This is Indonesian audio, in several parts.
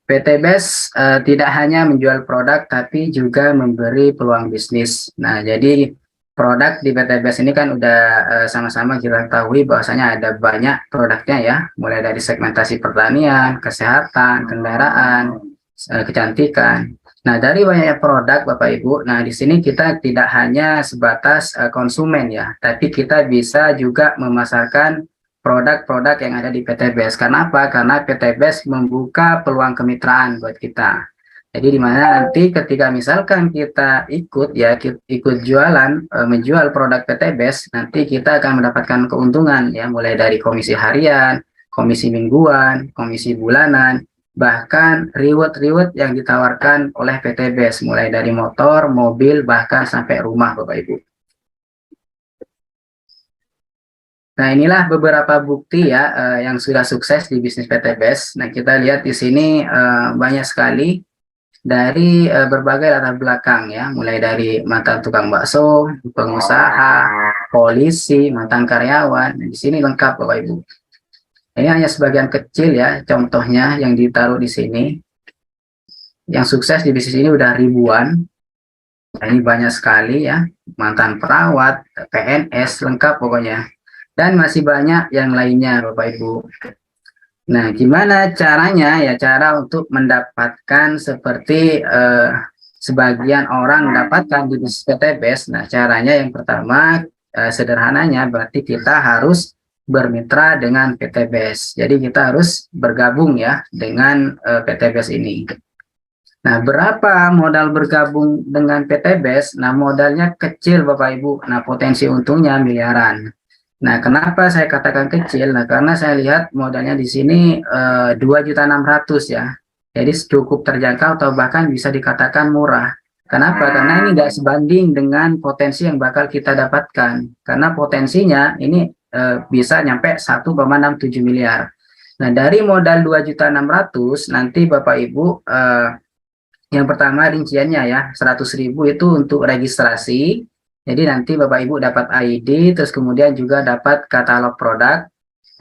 PT BES tidak hanya menjual produk, tapi juga memberi peluang bisnis. Nah, jadi produk di PT BES ini kan udah sama-sama kita ketahui bahwasanya ada banyak produknya ya, mulai dari segmentasi pertanian, kesehatan, kendaraan, kecantikan. Nah, dari banyaknya produk Bapak Ibu, nah di sini kita tidak hanya sebatas konsumen ya, tapi kita bisa juga memasarkan produk-produk yang ada di PT BES. Karena apa? Karena PT BES membuka peluang kemitraan buat kita. Jadi di mana nanti ketika misalkan kita ikut ya, ikut jualan, menjual produk PT BES, nanti kita akan mendapatkan keuntungan ya, mulai dari komisi harian, komisi mingguan, komisi bulanan, bahkan reward-reward yang ditawarkan oleh PT BES, mulai dari motor, mobil, bahkan sampai rumah Bapak Ibu. Nah, inilah beberapa bukti ya yang sudah sukses di bisnis PT BES. Nah, kita lihat di sini banyak sekali dari berbagai latar belakang ya, mulai dari mantan tukang bakso, pengusaha, polisi, mantan karyawan. Nah, di sini lengkap Bapak Ibu. Ini hanya sebagian kecil ya contohnya yang ditaruh di sini. Yang sukses di bisnis ini udah ribuan. Nah, ini banyak sekali ya, mantan perawat, PNS, lengkap pokoknya. Dan masih banyak yang lainnya Bapak Ibu. Nah, gimana caranya? Ya, cara untuk mendapatkan seperti sebagian orang mendapatkan di bisnis PT BES. Nah, caranya yang pertama sederhananya berarti kita harus bermitra dengan PT BES. Jadi kita harus bergabung ya dengan PT BES ini. Nah, berapa modal bergabung dengan PT BES? Nah, modalnya kecil Bapak Ibu. Nah, potensi untungnya miliaran. Nah, kenapa saya katakan kecil? Nah, karena saya lihat modalnya di sini 2.600.000 ya. Jadi cukup terjangkau atau bahkan bisa dikatakan murah. Kenapa? Karena ini nggak sebanding dengan potensi yang bakal kita dapatkan. Karena potensinya ini bisa nyampe 1,67 miliar. Nah, dari modal 2.600.000 nanti Bapak Ibu yang pertama rinciannya ya, 100.000 itu untuk registrasi. Jadi nanti Bapak Ibu dapat ID, terus kemudian juga dapat katalog produk.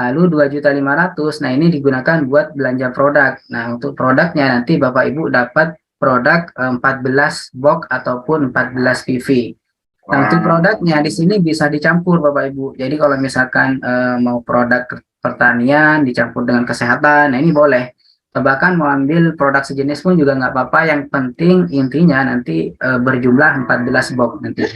Lalu 2.500.000, nah ini digunakan buat belanja produk. Nah, untuk produknya nanti Bapak Ibu dapat produk 14 box ataupun 14 PV. Nah, untuk produknya di sini bisa dicampur Bapak Ibu. Jadi kalau misalkan mau produk pertanian dicampur dengan kesehatan, nah ini boleh. Bahkan mau ambil produk sejenis pun juga nggak apa-apa, yang penting intinya nanti berjumlah 14 box nanti.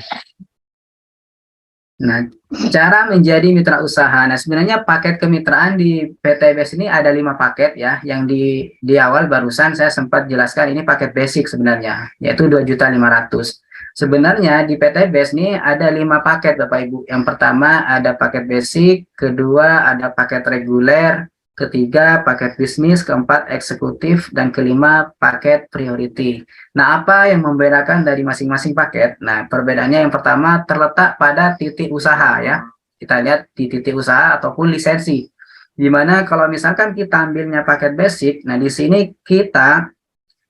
Nah, cara menjadi mitra usaha. Nah, sebenarnya paket kemitraan di PT BES ini ada 5 paket ya, yang di awal barusan saya sempat jelaskan ini paket basic sebenarnya, yaitu 2.500.000. Sebenarnya di PT BES ini ada 5 paket Bapak Ibu. Yang pertama ada paket basic, kedua ada paket reguler, ketiga paket bisnis, keempat eksekutif, dan kelima paket priority. Nah, apa yang membedakan dari masing-masing paket? Nah, perbedaannya yang pertama terletak pada titik usaha ya. Kita lihat di titik usaha ataupun lisensi. Dimana kalau misalkan kita ambilnya paket basic, nah di sini kita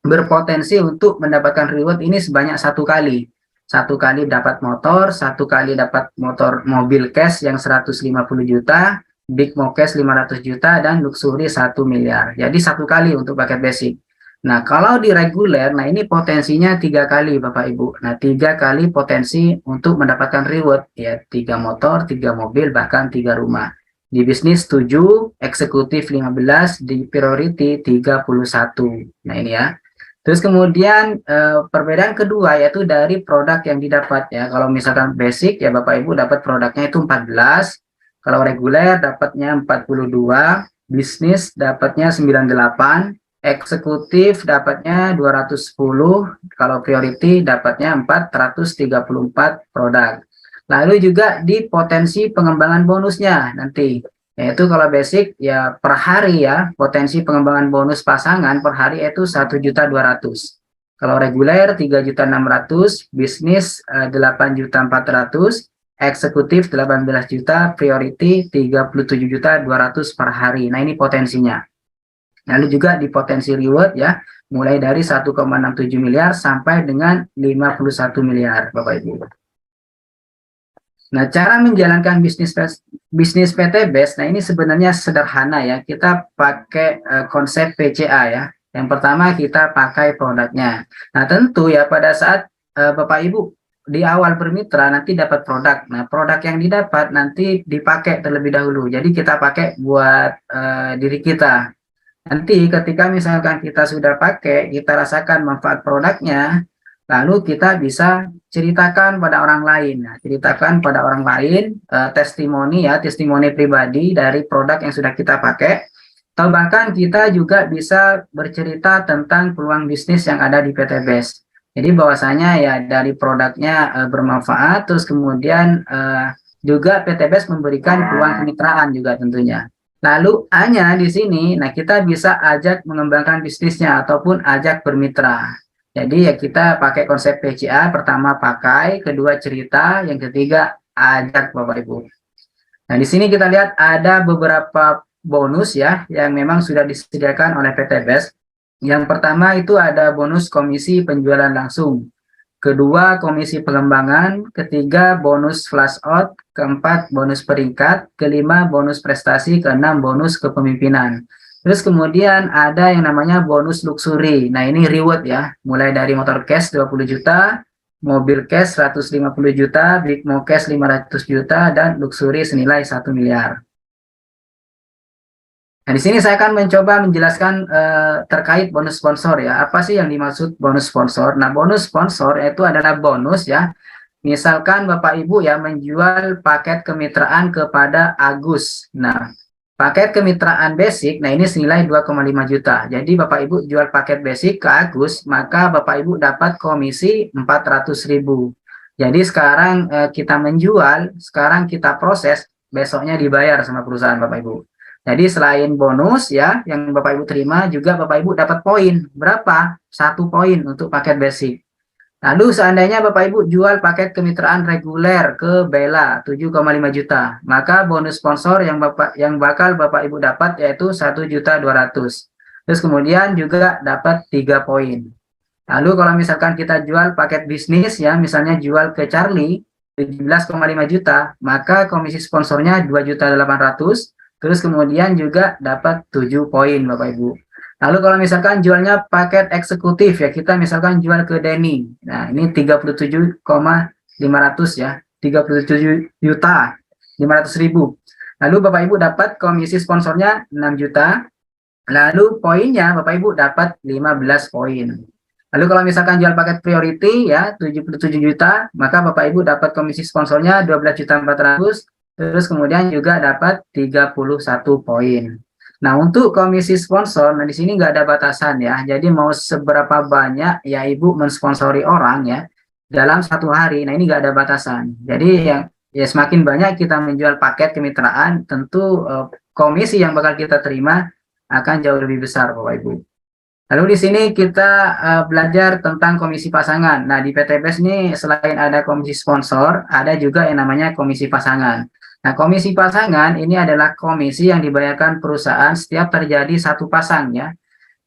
berpotensi untuk mendapatkan reward ini sebanyak 1 kali. 1 kali dapat motor, 1 kali dapat motor mobil cash yang 150 juta, big mo cash 500 juta, dan luxury 1 miliar. Jadi 1 kali untuk paket basic. Nah, kalau di reguler, nah ini potensinya 3 kali Bapak Ibu. Nah, 3 kali potensi untuk mendapatkan reward, ya 3 motor, 3 mobil, bahkan 3 rumah. Di bisnis 7, eksekutif 15, di priority 31. Nah, ini ya. Terus kemudian perbedaan kedua yaitu dari produk yang didapat ya. Kalau misalkan basic ya Bapak Ibu dapat produknya itu 14. Kalau reguler dapatnya 42, bisnis dapatnya 98, eksekutif dapatnya 210, kalau priority dapatnya 434 produk. Lalu juga di potensi pengembangan bonusnya nanti. Yaitu kalau basic ya per hari ya, potensi pengembangan bonus pasangan per hari itu 1.200.000. Kalau reguler 3.600.000, bisnis 8.400.000, eksekutif 18 juta, priority 37.200.000 per hari. Nah, ini potensinya. Lalu juga di potensi reward ya, mulai dari 1,67 miliar sampai dengan 51 miliar Bapak Ibu. Nah, cara menjalankan bisnis PT BES, nah ini sebenarnya sederhana ya. Kita pakai konsep PCA ya. Yang pertama kita pakai produknya. Nah, tentu ya pada saat Bapak Ibu di awal bermitra nanti dapat produk. Nah, produk yang didapat nanti dipakai terlebih dahulu. Jadi kita pakai buat diri kita. Nanti ketika misalkan kita sudah pakai, kita rasakan manfaat produknya, lalu kita bisa ceritakan pada orang lain. Nah, ceritakan pada orang lain testimoni ya, testimoni pribadi dari produk yang sudah kita pakai. Atau bahkan kita juga bisa bercerita tentang peluang bisnis yang ada di PT BES. Jadi bahwasanya ya dari produknya bermanfaat, terus kemudian juga PT BES memberikan peluang kemitraan juga tentunya. Lalu hanya di sini, nah kita bisa ajak mengembangkan bisnisnya ataupun ajak bermitra. Jadi ya kita pakai konsep PCA, pertama pakai, kedua cerita, yang ketiga ajak Bapak Ibu. Nah di sini kita lihat ada beberapa bonus ya yang memang sudah disediakan oleh PT BES. Yang pertama itu ada bonus komisi penjualan langsung. Kedua, komisi pengembangan. Ketiga, bonus flash out. Keempat, bonus peringkat. Kelima, bonus prestasi. Keenam, bonus kepemimpinan. Terus kemudian ada yang namanya bonus luxury. Nah, ini reward ya. Mulai dari motor cash 20 juta, mobil cash 150 juta, Big Mo cash 500 juta, dan luxury senilai 1 miliar. Nah, di sini saya akan mencoba menjelaskan terkait bonus sponsor ya. Apa sih yang dimaksud bonus sponsor? Nah, bonus sponsor itu adalah bonus ya. Misalkan Bapak Ibu ya menjual paket kemitraan kepada Agus. Nah, paket kemitraan basic, nah ini senilai 2,5 juta. Jadi Bapak Ibu jual paket basic ke Agus, maka Bapak Ibu dapat komisi 400.000. Jadi sekarang kita menjual, sekarang kita proses, besoknya dibayar sama perusahaan Bapak Ibu. Jadi selain bonus ya yang Bapak Ibu terima, juga Bapak Ibu dapat poin. Berapa? 1 poin untuk paket basic. Lalu seandainya Bapak Ibu jual paket kemitraan reguler ke Bella 7,5 juta, maka bonus sponsor yang bakal Bapak Ibu dapat yaitu 1.200.000. Terus kemudian juga dapat 3 poin. Lalu kalau misalkan kita jual paket bisnis ya, misalnya jual ke Charlie 17,5 juta, maka komisi sponsornya 2.800.000. Terus kemudian juga dapat 7 poin Bapak Ibu. Lalu kalau misalkan jualnya paket eksekutif ya, kita misalkan jual ke Denny. Nah, ini 37,500 ya. 37 juta 500.000. Lalu Bapak Ibu dapat komisi sponsornya 6 juta. Lalu poinnya Bapak Ibu dapat 15 poin. Lalu kalau misalkan jual paket priority ya 77 juta, maka Bapak Ibu dapat komisi sponsornya 12.400.000. Terus kemudian juga dapat 31 poin. Nah, untuk komisi sponsor, nah di sini nggak ada batasan ya. Jadi mau seberapa banyak ya Ibu mensponsori orang ya dalam 1 hari. Nah, ini nggak ada batasan. Jadi yang ya semakin banyak kita menjual paket kemitraan, tentu komisi yang bakal kita terima akan jauh lebih besar Bapak Ibu. Lalu di sini kita belajar tentang komisi pasangan. Nah, di PT BES ini selain ada komisi sponsor, ada juga yang namanya komisi pasangan. Nah, komisi pasangan ini adalah komisi yang dibayarkan perusahaan setiap terjadi 1 pasang ya.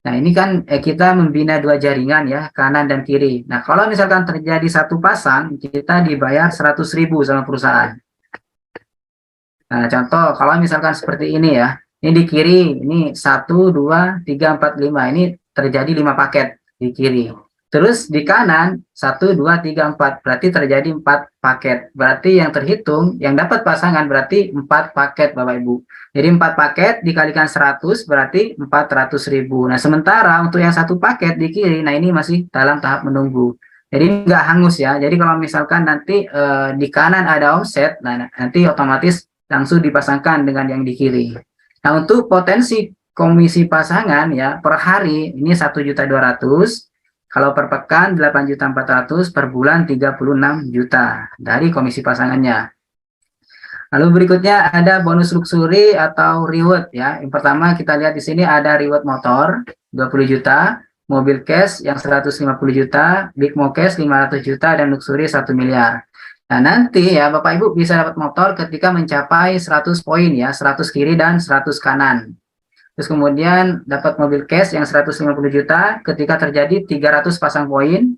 Nah, ini kan kita membina 2 jaringan ya, kanan dan kiri. Nah, kalau misalkan terjadi 1 pasang, kita dibayar 100.000 sama perusahaan. Nah, contoh kalau misalkan seperti ini ya, ini di kiri, ini 1, 2, 3, 4, 5, ini terjadi 5 paket di kiri. Terus di kanan 1, 2, 3, 4 berarti terjadi 4 paket. Berarti yang terhitung yang dapat pasangan berarti 4 paket Bapak Ibu. Jadi 4 paket dikalikan 100 berarti 400.000. Nah, sementara untuk yang 1 paket di kiri, nah ini masih dalam tahap menunggu. Jadi nggak hangus ya. Jadi kalau misalkan nanti di kanan ada omset, nah nanti otomatis langsung dipasangkan dengan yang di kiri. Nah, untuk potensi komisi pasangan ya per hari ini 1.200.000. Kalau per pekan 8.400.000, per bulan 36 juta dari komisi pasangannya. Lalu berikutnya ada bonus luxury atau reward ya. Yang pertama kita lihat di sini ada reward motor 20 juta, mobil cash yang 150 juta, Big Mo cash 500 juta, dan luxury 1 miliar. Nah, nanti ya Bapak Ibu bisa dapat motor ketika mencapai 100 poin ya, 100 kiri dan 100 kanan. Terus kemudian dapat mobil cash yang 150 juta ketika terjadi 300 pasang poin.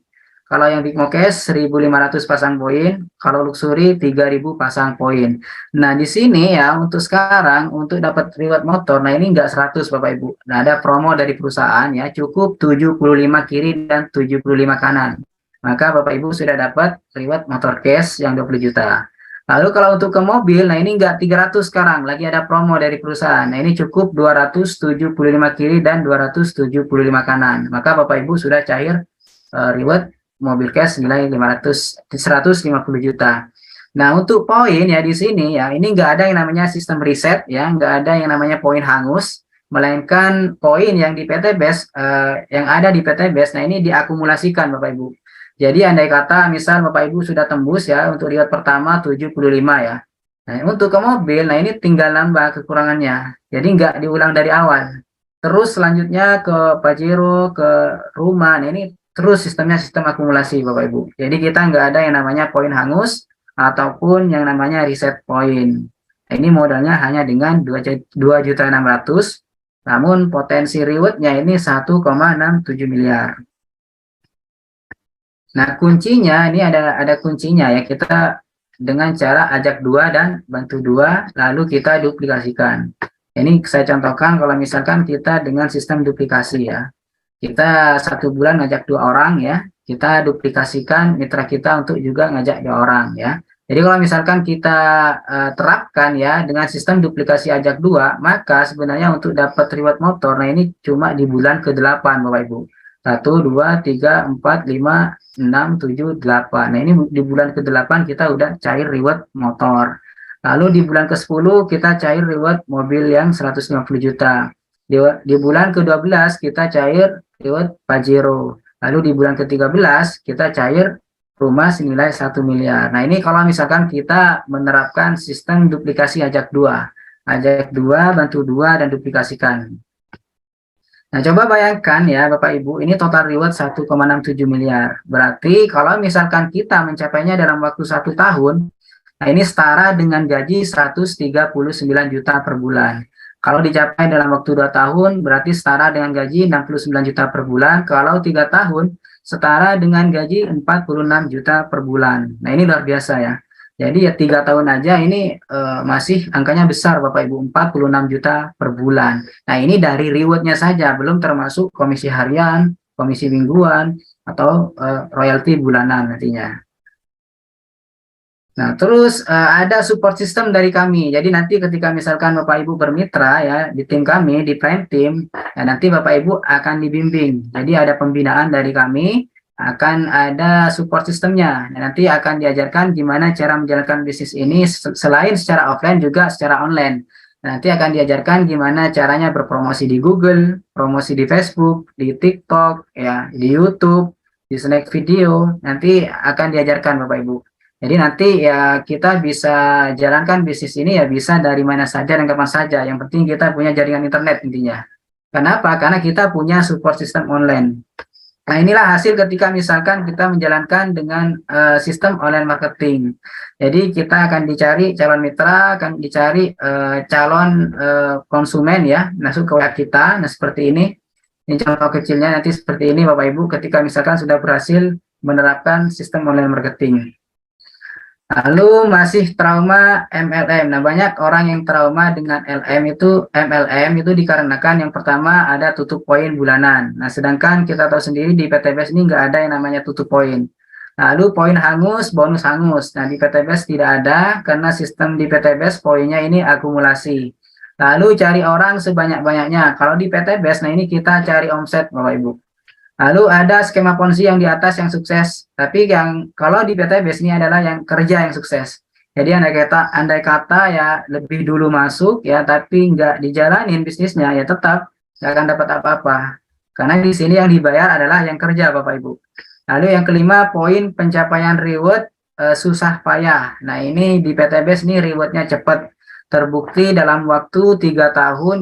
Kalau yang Big Mokes 1.500 pasang poin, kalau Luxury 3.000 pasang poin. Nah, di sini ya untuk sekarang untuk dapat reward motor, nah ini enggak 100 Bapak Ibu. Nah, ada promo dari perusahaan ya, cukup 75 kiri dan 75 kanan. Maka Bapak Ibu sudah dapat reward motor cash yang 20 juta. Lalu kalau untuk ke mobil, nah ini enggak 300 sekarang, lagi ada promo dari perusahaan. Nah, ini cukup 275 kiri dan 275 kanan. Maka Bapak Ibu sudah cair reward mobil cash nilai 150 juta. Nah, untuk poin ya di sini ya, ini nggak ada yang namanya sistem reset ya, nggak ada yang namanya poin hangus, melainkan poin yang di PT Best, yang ada di PT Best, nah ini diakumulasikan Bapak Ibu. Jadi andai kata misal Bapak Ibu sudah tembus ya, untuk reward pertama 75 ya. Nah, untuk ke mobil, nah ini tinggal nambah kekurangannya. Jadi nggak diulang dari awal. Terus selanjutnya ke Pajero, ke rumah, nah ini terus sistemnya sistem akumulasi Bapak Ibu. Jadi kita nggak ada yang namanya poin hangus ataupun yang namanya reset poin. Nah, ini modalnya hanya dengan 2.600.000, namun potensi rewardnya ini 1,67 miliar. Nah, kuncinya ini ada kuncinya ya, kita dengan cara ajak 2 dan bantu 2 lalu kita duplikasikan. Ini saya contohkan kalau misalkan kita dengan sistem duplikasi ya. Kita 1 bulan ngajak 2 orang ya, kita duplikasikan mitra kita untuk juga ngajak 2 orang ya. Jadi kalau misalkan kita terapkan ya dengan sistem duplikasi ajak 2, maka sebenarnya untuk dapat reward motor, nah ini cuma di bulan ke-8 Bapak Ibu. 1, 2, 3, 4, 5, 6, 7, 8. Nah ini di bulan ke-8 kita udah cair reward motor. Lalu di bulan ke-10 kita cair reward mobil yang 150 juta. Di bulan ke-12 kita cair reward Pajero. Lalu di bulan ke-13 kita cair rumah senilai 1 miliar. Nah ini kalau misalkan kita menerapkan sistem duplikasi ajak 2. Ajak 2, bantu 2, dan duplikasikan. Nah coba bayangkan ya Bapak Ibu, ini total reward 1,67 miliar. Berarti kalau misalkan kita mencapainya dalam waktu 1 tahun, nah ini setara dengan gaji 139 juta per bulan. Kalau dicapai dalam waktu 2 tahun, berarti setara dengan gaji 69 juta per bulan. Kalau 3 tahun, setara dengan gaji 46 juta per bulan. Nah, ini luar biasa ya. Jadi ya 3 tahun aja ini masih angkanya besar Bapak Ibu, 46 juta per bulan. Nah, ini dari rewardnya saja, belum termasuk komisi harian, komisi mingguan, atau royalti bulanan nantinya. Nah, terus ada support system dari kami. Jadi nanti ketika misalkan Bapak Ibu bermitra ya di tim kami, di Prime Team, ya nanti Bapak Ibu akan dibimbing. Jadi ada pembinaan dari kami, akan ada support systemnya. Nah, nanti akan diajarkan gimana cara menjalankan bisnis ini selain secara offline juga secara online. Nah, nanti akan diajarkan gimana caranya berpromosi di Google, promosi di Facebook, di TikTok, ya, di YouTube, di Snack Video. Nanti akan diajarkan Bapak Ibu. Jadi nanti ya kita bisa jalankan bisnis ini ya bisa dari mana saja dan kapan saja. Yang penting kita punya jaringan internet intinya. Kenapa? Karena kita punya support system online. Nah inilah hasil ketika misalkan kita menjalankan dengan sistem online marketing. Jadi kita akan dicari calon mitra, akan dicari calon konsumen ya, masuk ke web kita. Nah seperti ini. Ini contoh kecilnya nanti seperti ini Bapak Ibu ketika misalkan sudah berhasil menerapkan sistem online marketing. Lalu masih trauma MLM. Nah, banyak orang yang trauma dengan MLM itu dikarenakan yang pertama ada tutup poin bulanan. Nah, sedangkan kita tahu sendiri di PTBS ini nggak ada yang namanya tutup poin. Lalu poin hangus, bonus hangus. Nah, di PTBS tidak ada karena sistem di PTBS poinnya ini akumulasi. Lalu cari orang sebanyak-banyaknya. Kalau di PTBS, nah ini kita cari omset Bapak Ibu. Lalu ada skema Ponzi yang di atas yang sukses, tapi yang kalau di PTBS ini adalah yang kerja yang sukses. Jadi andai kata ya lebih dulu masuk ya, tapi nggak dijalanin bisnisnya ya tetap nggak akan dapat apa-apa. Karena di sini yang dibayar adalah yang kerja Bapak Ibu. Lalu yang kelima poin pencapaian reward susah payah. Nah ini di PTBS ini rewardnya cepat. Terbukti dalam waktu 3 tahun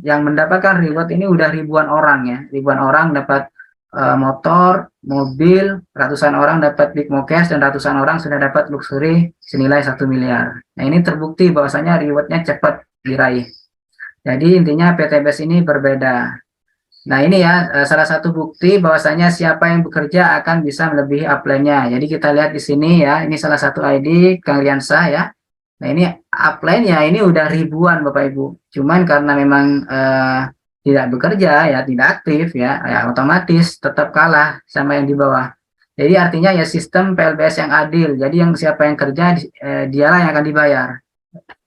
yang mendapatkan reward ini udah ribuan orang ya, ribuan orang dapat motor, mobil, ratusan orang dapat Big Mokes, dan ratusan orang sudah dapat Luxury senilai 1 miliar. Nah ini terbukti bahwasanya rewardnya cepat diraih. Jadi intinya PTBS ini berbeda. Nah, ini ya salah satu bukti bahwasanya siapa yang bekerja akan bisa melebihi upline-nya. Jadi kita lihat di sini ya, ini salah satu ID Kang Riansah ya. Nah, ini upline-nya ini udah ribuan Bapak Ibu. Cuman karena memang tidak bekerja ya, tidak aktif ya, ya otomatis tetap kalah sama yang di bawah. Jadi artinya ya sistem PLBS yang adil. Jadi yang siapa yang kerja dialah yang akan dibayar.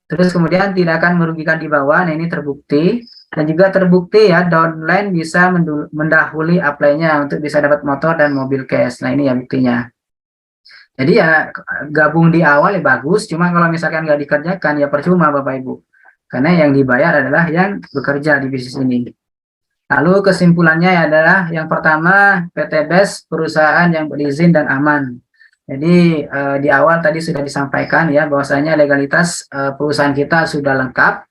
Terus kemudian tidak akan merugikan di bawah. Nah, ini terbukti. Dan juga terbukti ya, downline bisa mendahului upline-nya untuk bisa dapat motor dan mobil cash. Nah, ini ya buktinya. Jadi ya gabung di awal ya bagus, cuma kalau misalkan nggak dikerjakan ya percuma Bapak Ibu. Karena yang dibayar adalah yang bekerja di bisnis ini. Lalu kesimpulannya adalah yang pertama, PT BES perusahaan yang berizin dan aman. Jadi di awal tadi sudah disampaikan ya bahwasanya legalitas perusahaan kita sudah lengkap.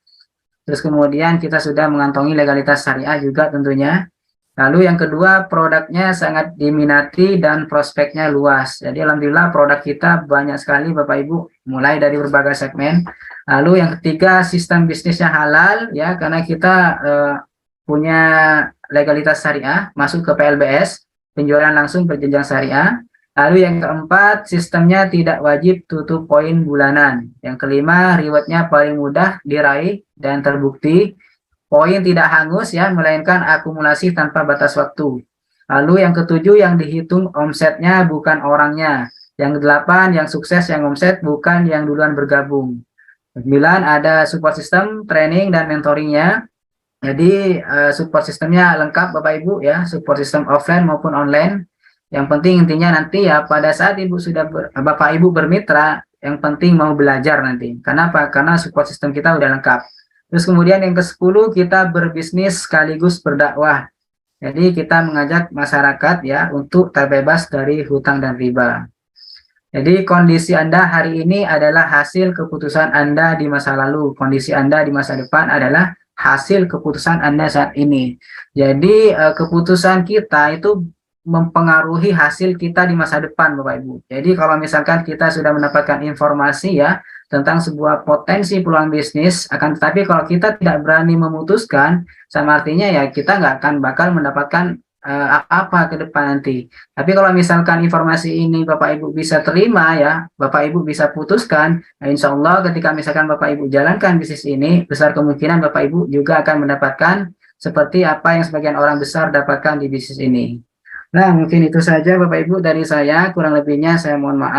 Terus kemudian kita sudah mengantongi legalitas syariah juga tentunya. Lalu yang kedua, produknya sangat diminati dan prospeknya luas. Jadi alhamdulillah produk kita banyak sekali Bapak Ibu, mulai dari berbagai segmen. Lalu yang ketiga, sistem bisnisnya halal ya, karena kita punya legalitas syariah, masuk ke PLBS, penjualan langsung berjenjang syariah. Lalu yang keempat, sistemnya tidak wajib tutup poin bulanan. Yang kelima, rewardnya paling mudah diraih dan terbukti. Poin tidak hangus ya, melainkan akumulasi tanpa batas waktu. Lalu yang ketujuh, yang dihitung omsetnya bukan orangnya. Yang kedelapan, yang sukses yang omset bukan yang duluan bergabung. Sembilan, ada support system, training dan mentoringnya. Jadi support sistemnya lengkap Bapak Ibu ya, support sistem offline maupun online. Yang penting intinya nanti ya pada saat Bapak Ibu bermitra, yang penting mau belajar nanti. Kenapa? Karena support sistem kita udah lengkap. Terus kemudian yang ke-10, kita berbisnis sekaligus berdakwah. Jadi kita mengajak masyarakat ya untuk terbebas dari hutang dan riba. Jadi kondisi Anda hari ini adalah hasil keputusan Anda di masa lalu. Kondisi Anda di masa depan adalah hasil keputusan Anda saat ini. Jadi keputusan kita itu mempengaruhi hasil kita di masa depan Bapak Ibu. Jadi kalau misalkan kita sudah mendapatkan informasi ya tentang sebuah potensi peluang bisnis, akan tetapi kalau kita tidak berani memutuskan, sama artinya ya kita nggak akan bakal mendapatkan apa ke depan nanti. Tapi kalau misalkan informasi ini Bapak Ibu bisa terima ya, Bapak Ibu bisa putuskan, nah insya Allah ketika misalkan Bapak Ibu jalankan bisnis ini, besar kemungkinan Bapak Ibu juga akan mendapatkan seperti apa yang sebagian orang besar dapatkan di bisnis ini. Nah, mungkin itu saja Bapak Ibu dari saya, kurang lebihnya saya mohon maaf.